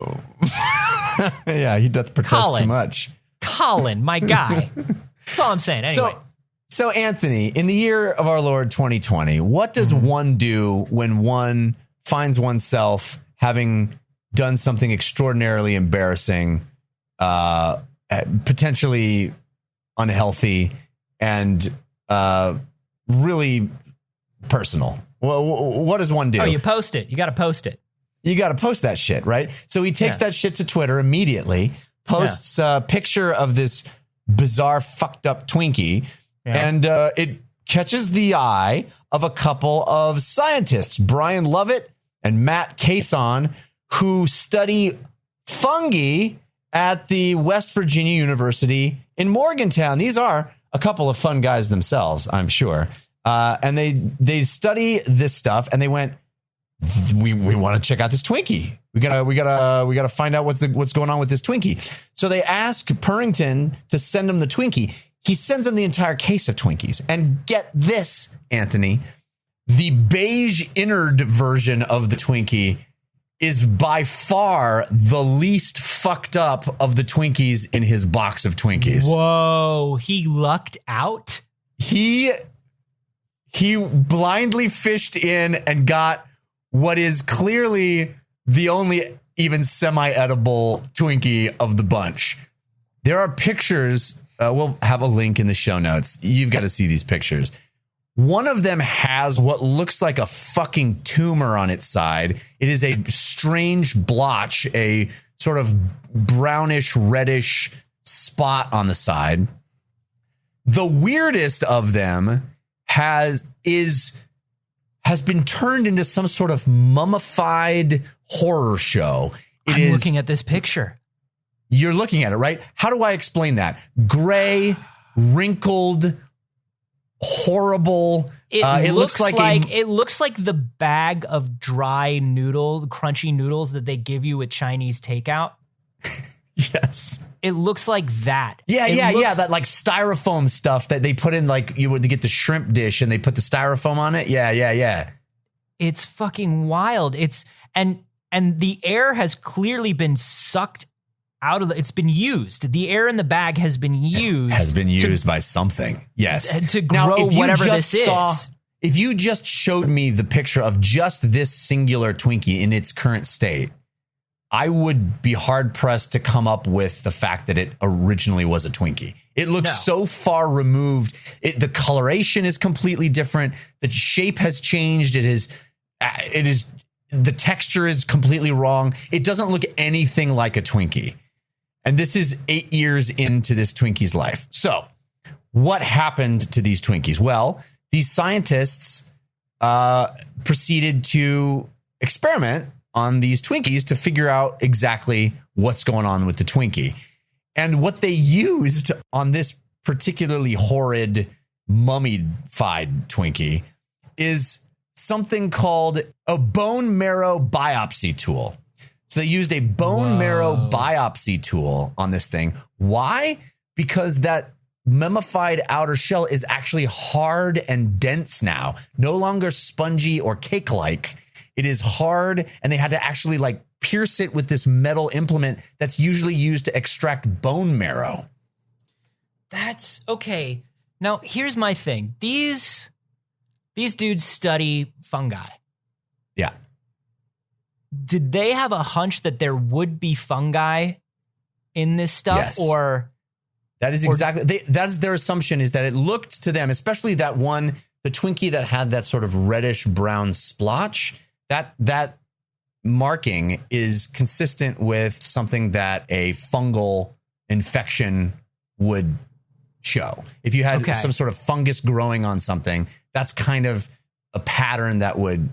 Yeah, he doth protest too much. Colin, my guy. That's all I'm saying. Anyway. So Anthony, in the year of our Lord 2020, what does one do when one finds oneself having done something extraordinarily embarrassing, potentially unhealthy, and really personal? Well, what does one do? Oh, you post it. You got to post it. You got to post that shit, right? So he takes that shit to Twitter immediately, posts a picture of this bizarre fucked up Twinkie, and it catches the eye of a couple of scientists, Brian Lovett and Matt Cason, who study fungi at the West Virginia University in Morgantown. These are a couple of fun guys themselves, I'm sure. And they study this stuff, and they went, we want to check out this Twinkie. We gotta find out what's going on with this Twinkie. So they ask Purrington to send them the Twinkie. He sends them the entire case of Twinkies. And get this, Anthony, the beige innard version of the Twinkie is by far the least fucked up of the Twinkies in his box of Twinkies. Whoa, he lucked out? He blindly fished in and got what is clearly the only even semi-edible Twinkie of the bunch. There are pictures. We'll have a link in the show notes. You've got to see these pictures. One of them has what looks like a fucking tumor on its side. It is a strange blotch, a sort of brownish, reddish spot on the side. The weirdest of them has been turned into some sort of mummified horror show. I'm looking at this picture. You're looking at it, right? How do I explain that? Gray, wrinkled, horrible. It looks like the bag of crunchy noodles that they give you at Chinese takeout. Yes. It looks like that. Yeah. That like styrofoam stuff that they put in, like you would get the shrimp dish and they put the styrofoam on it. Yeah. It's fucking wild. And the air has clearly been sucked out of it's been used. The air in the bag has been used. By something. Yes. To grow whatever this is. If you just showed me the picture of just this singular Twinkie in its current state, I would be hard pressed to come up with the fact that it originally was a Twinkie. It looks so far removed. The coloration is completely different. The shape has changed. The texture is completely wrong. It doesn't look anything like a Twinkie. And this is 8 years into this Twinkie's life. So what happened to these Twinkies? Well, these scientists proceeded to experiment on these Twinkies to figure out exactly what's going on with the Twinkie. And what they used on this particularly horrid mummified Twinkie is something called a bone marrow biopsy tool. So they used a bone marrow biopsy tool on this thing. Why? Because that mummified outer shell is actually hard and dense now, no longer spongy or cake-like. It is hard, and they had to actually like pierce it with this metal implement that's usually used to extract bone marrow. That's okay. Now, here's my thing. These dudes study fungi. Yeah. Did they have a hunch that there would be fungi in this stuff? Yes. Or that is exactly, that's their assumption, is that it looked to them, especially that one, the Twinkie that had that sort of reddish brown splotch, that marking is consistent with something that a fungal infection would show. If you had some sort of fungus growing on something, that's kind of a pattern that would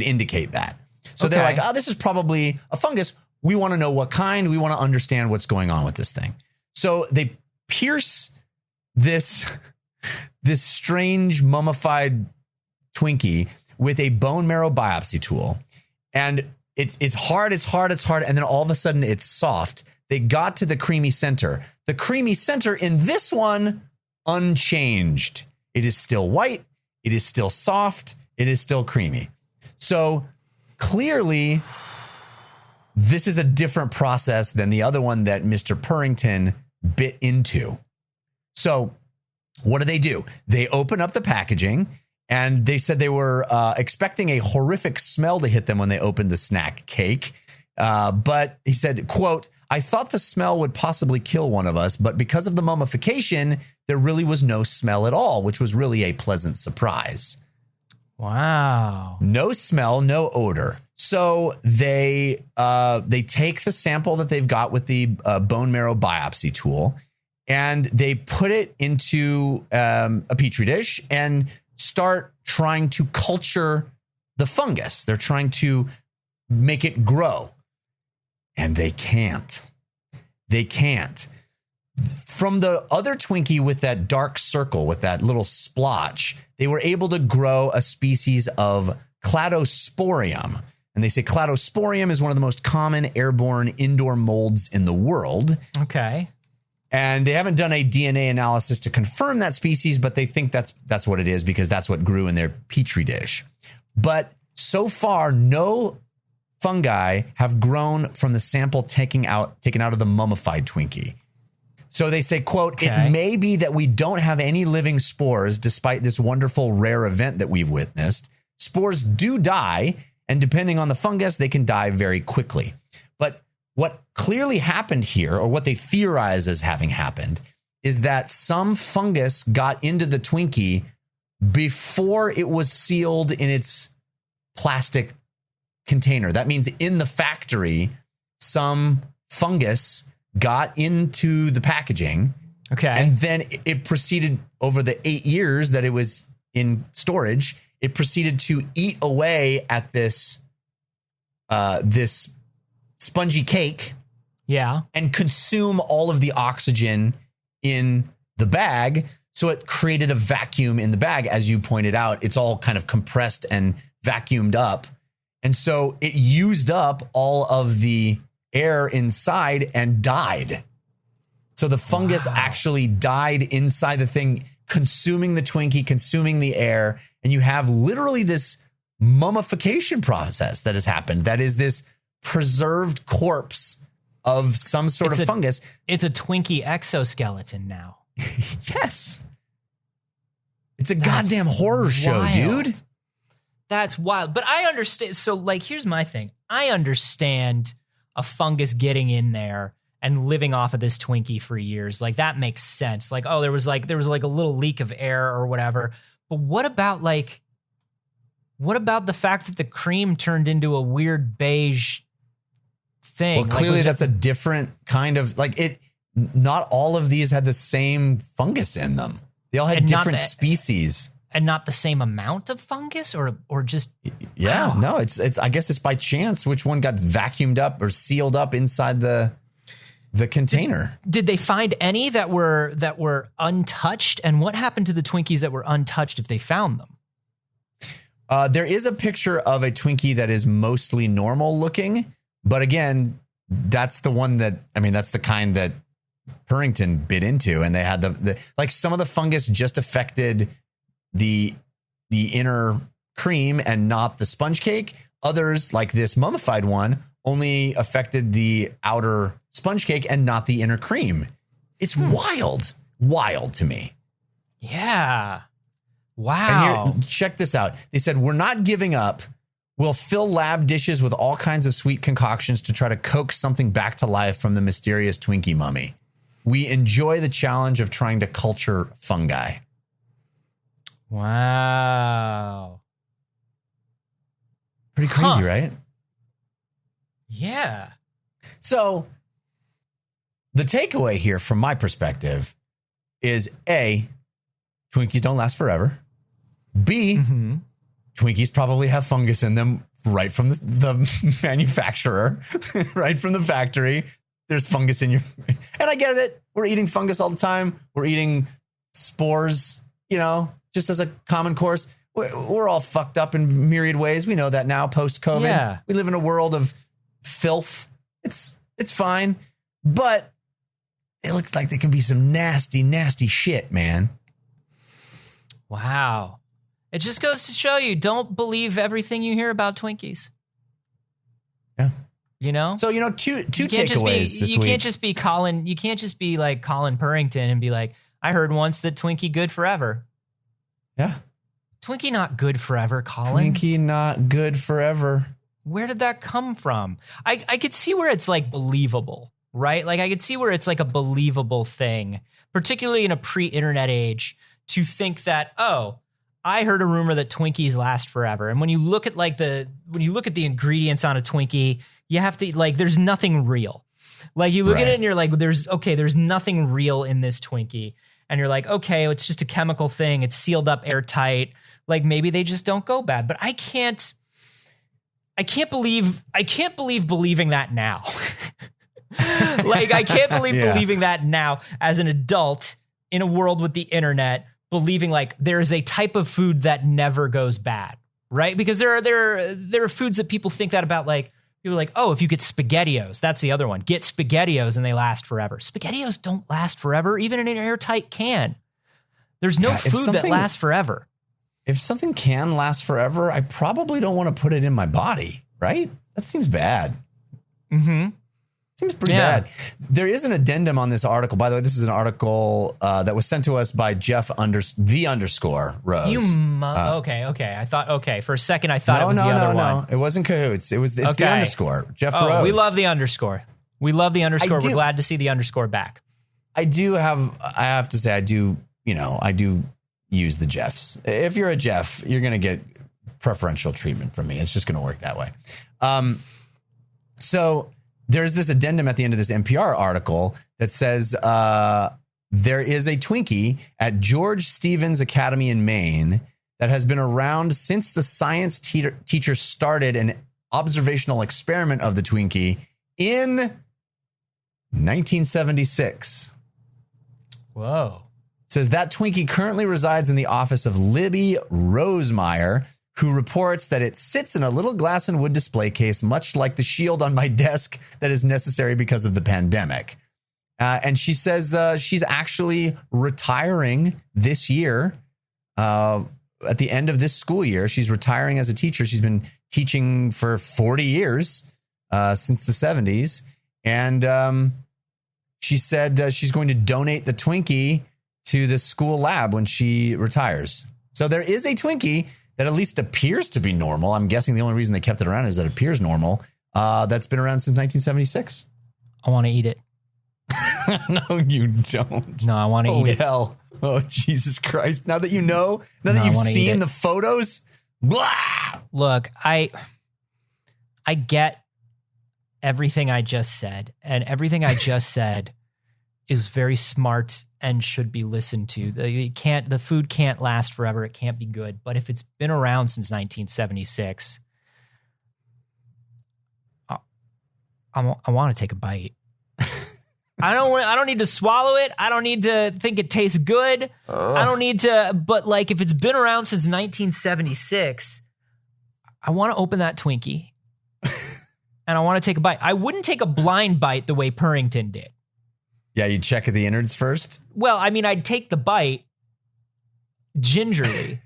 indicate that. So they're like, oh, this is probably a fungus. We want to know what kind. We want to understand what's going on with this thing. So they pierce this strange mummified Twinkie with a bone marrow biopsy tool. And it's hard. And then all of a sudden it's soft. They got to the creamy center. The creamy center in this one, unchanged. It is still white. It is still soft. It is still creamy. So clearly, this is a different process than the other one that Mr. Purrington bit into. So what do? They open up the packaging, and they said they were expecting a horrific smell to hit them when they opened the snack cake. But he said, quote, "I thought the smell would possibly kill one of us, but because of the mummification, there really was no smell at all, which was really a pleasant surprise." Wow. No smell, no odor. So they take the sample that they've got with the bone marrow biopsy tool, and they put it into a petri dish and start trying to culture the fungus. They're trying to make it grow. And they can't. From the other Twinkie with that dark circle, with that little splotch, they were able to grow a species of Cladosporium. And they say Cladosporium is one of the most common airborne indoor molds in the world. Okay. And they haven't done a DNA analysis to confirm that species, but they think that's what it is, because that's what grew in their petri dish. But so far, no fungi have grown from the sample taken out of the mummified Twinkie. So they say, quote, "It may be that we don't have any living spores despite this wonderful rare event that we've witnessed. Spores do die, and depending on the fungus, they can die very quickly." But what clearly happened here, or what they theorize as having happened, is that some fungus got into the Twinkie before it was sealed in its plastic container. That means in the factory, some fungus got into the packaging. Okay. And then it proceeded, over the 8 years that it was in storage, it proceeded to eat away at this spongy cake. Yeah. And consume all of the oxygen in the bag. So it created a vacuum in the bag. As you pointed out, it's all kind of compressed and vacuumed up. And so it used up all of the air inside and died. So the fungus actually died inside the thing, consuming the Twinkie, consuming the air. And you have literally this mummification process that has happened. That is this preserved corpse of some sort of fungus. It's a Twinkie exoskeleton now. Yes. It's a goddamn horror show, dude. That's wild. But I understand. So, like, here's my thing. I understand a fungus getting in there and living off of this Twinkie for years. Like, that makes sense. Like, oh, there was like a little leak of air or whatever. But what about the fact that the cream turned into a weird beige thing? Well, clearly that's a different kind of, not all of these had the same fungus in them. They all had different species. and not the same amount of fungus, or just yeah, no, it's I guess it's by chance which one got vacuumed up or sealed up inside the container. Did they find any that were untouched? And what happened to the Twinkies that were untouched if they found them? There is a picture of a Twinkie that is mostly normal looking, but again, that's the one that's the kind that Purrington bit into, and they had the like some of the fungus just affected the inner cream and not the sponge cake. Others, like this mummified one, only affected the outer sponge cake and not the inner cream. It's wild to me. Yeah. Wow. And here, check this out. They said, we're not giving up. We'll fill lab dishes with all kinds of sweet concoctions to try to coax something back to life from the mysterious Twinkie mummy. We enjoy the challenge of trying to culture fungi. Wow. Pretty crazy, right? Yeah. So the takeaway here from my perspective is A, Twinkies don't last forever. B, Twinkies probably have fungus in them right from the manufacturer, right from the factory. There's fungus in your, and I get it. We're eating fungus all the time. We're eating spores, just as a common course. We're all fucked up in myriad ways. We know that now post-COVID. Yeah. We live in a world of filth. It's fine, but it looks like there can be some nasty, nasty shit, man. Wow. It just goes to show you, don't believe everything you hear about Twinkies. Yeah. So, two takeaways this week. You can't just be like Colin Purrington and be like, I heard once that Twinkie good forever. Yeah. Twinkie not good forever, Colin. Twinkie not good forever. Where did that come from? I could see where it's like believable, right? Like I could see where it's like a believable thing, particularly in a pre-internet age, to think that, oh, I heard a rumor that Twinkies last forever. And when you look at the ingredients on a Twinkie, you have to there's nothing real. Like you look at it and you're like, there's nothing real in this Twinkie. And you're like, okay, it's just a chemical thing. It's sealed up airtight. Like maybe they just don't go bad, but I can't believe believing that now. I can't believe believing that now as an adult in a world with the internet, believing like there is a type of food that never goes bad, right? Because there are foods that people think that about, like people are like, oh, if you get SpaghettiOs, that's the other one. Get SpaghettiOs and they last forever. SpaghettiOs don't last forever, even in an airtight can. There's no food that lasts forever. If something can last forever, I probably don't want to put it in my body, right? That seems bad. Seems pretty bad. There is an addendum on this article. By the way, this is an article that was sent to us by Jeff Rose. Okay. I thought, for a second, I thought it was the other one. No, it wasn't Cahoots. It's the underscore. Jeff Rose. We love the underscore. We're glad to see the underscore back. I have to say, I do use the Jeffs. If you're a Jeff, you're going to get preferential treatment from me. It's just going to work that way. So there's this addendum at the end of this NPR article that says there is a Twinkie at George Stevens Academy in Maine that has been around since the science teacher started an observational experiment of the Twinkie in 1976. Whoa. Says that Twinkie currently resides in the office of Libby Rosemeyer, who reports that it sits in a little glass and wood display case, much like the shield on my desk that is necessary because of the pandemic. And she says she's actually retiring this year. At the end of this school year, she's retiring as a teacher. She's been teaching for 40 years since the 70s. And she said she's going to donate the Twinkie to the school lab when she retires. So there is a Twinkie that at least appears to be normal. I'm guessing the only reason they kept it around is that it appears normal. That's been around since 1976. I want to eat it. No, you don't. No, I want to eat it. Hell. Oh, Jesus Christ. Now that you know, now that you've seen the photos, blah. Look, I get everything I just said, and everything I just said is very smart and should be listened to. The food can't last forever. It can't be good. But if it's been around since 1976, I want to take a bite. I don't need to swallow it. I don't need to think it tastes good. I don't need to, but like if it's been around since 1976, I want to open that Twinkie and I want to take a bite. I wouldn't take a blind bite the way Purrington did. Yeah, you check the innards first? Well, I mean, I'd take the bite gingerly.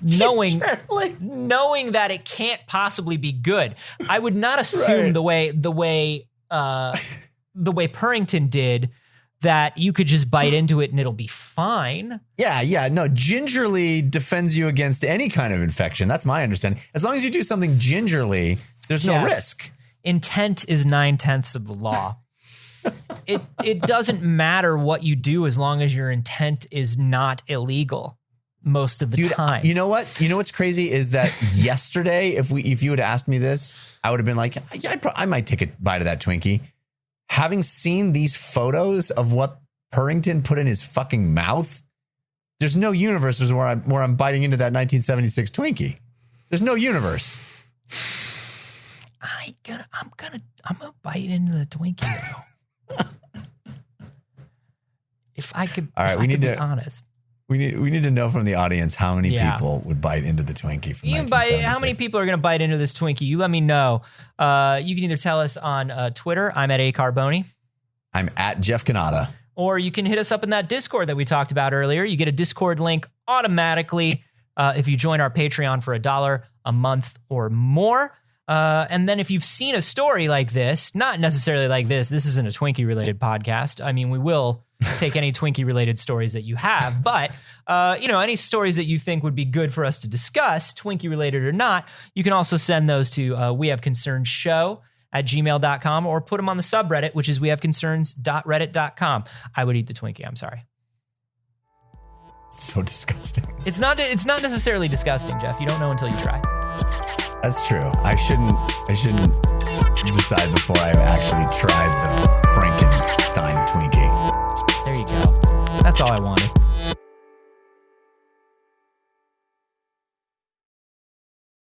Knowing that it can't possibly be good. I would not assume the way Purrington did that you could just bite into it and it'll be fine. Yeah. No, gingerly defends you against any kind of infection. That's my understanding. As long as you do something gingerly, there's no risk. Intent is 9/10 of the law. It doesn't matter what you do as long as your intent is not illegal. Most of the time. You know what? You know what's crazy is that yesterday, if you had asked me this, I would have been like, yeah, I might take a bite of that Twinkie. Having seen these photos of what Purrington put in his fucking mouth, there's no universe where I'm biting into that 1976 Twinkie. There's no universe. I'm gonna bite into the Twinkie though. If I could, all right, we need to be honest. We need to know from the audience how many people would bite into the Twinkie from 1976. How many people are going to bite into this Twinkie? You let me know. You can either tell us on Twitter. I'm at @acarboni. I'm at Jeff Canada. Or you can hit us up in that Discord that we talked about earlier. You get a Discord link automatically if you join our Patreon for $1 a month or more. And then if you've seen a story like this, not necessarily like this isn't a Twinkie related podcast. I mean, we will take any Twinkie related stories that you have, but any stories that you think would be good for us to discuss, Twinkie related or not, you can also send those to wehaveconcerns@gmail.com or put them on the subreddit, which is wehaveconcerns.reddit.com. I would eat the Twinkie. I'm sorry. So disgusting. It's not necessarily disgusting, Jeff. You don't know until you try. That's true. I shouldn't decide before I actually tried the Frankenstein Twinkie. There you go. That's all I wanted.